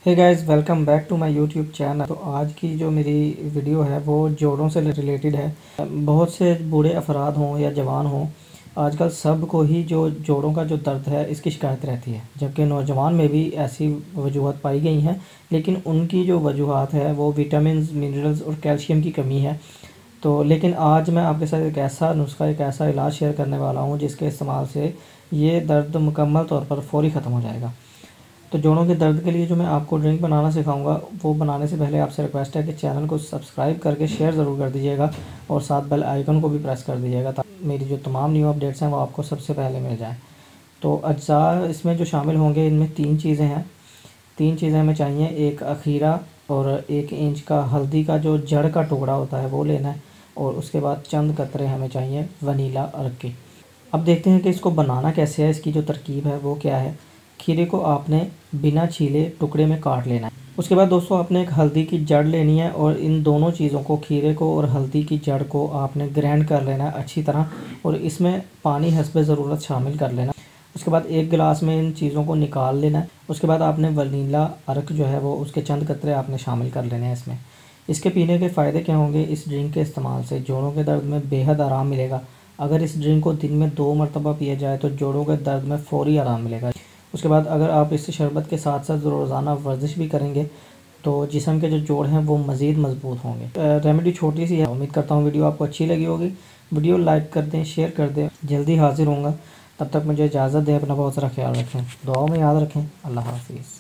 Hey guys, welcome back to my YouTube channel. तो आज की जो मेरी वीडियो है वो जोड़ों से रिलेटेड है। बहुत से बूढ़े अफराद हों या जवान हों, आजकल सब को ही जो जोड़ों का जो दर्द है इसकी शिकायत रहती है, जबकि नौजवान में भी ऐसी वजूहत पाई गई हैं। लेकिन उनकी जो वजूहत है वो विटामिन, मिनरल्स और कैल्शियम की कमी है। तो लेकिन आज मैं आपके साथ एक ऐसा नुस्खा, एक ऐसा इलाज शेयर करने वाला हूँ जिसके इस्तेमाल से ये दर्द मुकम्मल तौर पर फ़ौरी ख़त्म हो जाएगा। तो जोड़ों के दर्द के लिए जो मैं आपको ड्रिंक बनाना सिखाऊंगा, वो बनाने से पहले आपसे रिक्वेस्ट है कि चैनल को सब्सक्राइब करके शेयर ज़रूर कर दीजिएगा और साथ बेल आइकन को भी प्रेस कर दीजिएगा ताकि मेरी जो तमाम न्यू अपडेट्स हैं वो आपको सबसे पहले मिल जाए। तो अज्जा इसमें जो शामिल होंगे, इनमें 3 चीज़ें हैं। 3 चीज़ें हमें चाहिए। एक अखीरा और 1 इंच का हल्दी का जो जड़ का टुकड़ा होता है वो लेना है, और उसके बाद चंद कतरे हमें चाहिए वनीला अर्क की। अब देखते हैं कि इसको बनाना कैसे है, इसकी जो तरकीब है वो क्या है। खीरे को आपने बिना छीले टुकड़े में काट लेना है। उसके बाद दोस्तों आपने एक हल्दी की जड़ लेनी है, और इन दोनों चीज़ों को, खीरे को और हल्दी की जड़ को, आपने ग्राइंड कर लेना है अच्छी तरह, और इसमें पानी हस्बे ज़रूरत शामिल कर लेना। उसके बाद 1 गिलास में इन चीज़ों को निकाल लेना है। उसके बाद आपने वनीला अर्क जो है वो उसके चंद कतरे आपने शामिल कर लेने हैं इसमें। इसके पीने के फ़ायदे क्या होंगे? इस ड्रिंक के इस्तेमाल से जोड़ों के दर्द में बेहद आराम मिलेगा। अगर इस ड्रिंक को दिन में 2 मरतबा पिया जाए तो जोड़ों के दर्द में फ़ौरी आराम मिलेगा। उसके बाद अगर आप इस शरबत के साथ साथ रोज़ाना वर्जिश भी करेंगे तो जिस्म के जो जोड़ हैं वो मज़ीद मजबूत होंगे। रेमेडी छोटी सी है, उम्मीद करता हूँ वीडियो आपको अच्छी लगी होगी। वीडियो लाइक कर दें, शेयर कर दें। जल्दी हाजिर होऊंगा, तब तक मुझे इजाज़त दें। अपना बहुत सारा ख्याल रखें, दुआओं में याद रखें। अल्लाह हाफिज़।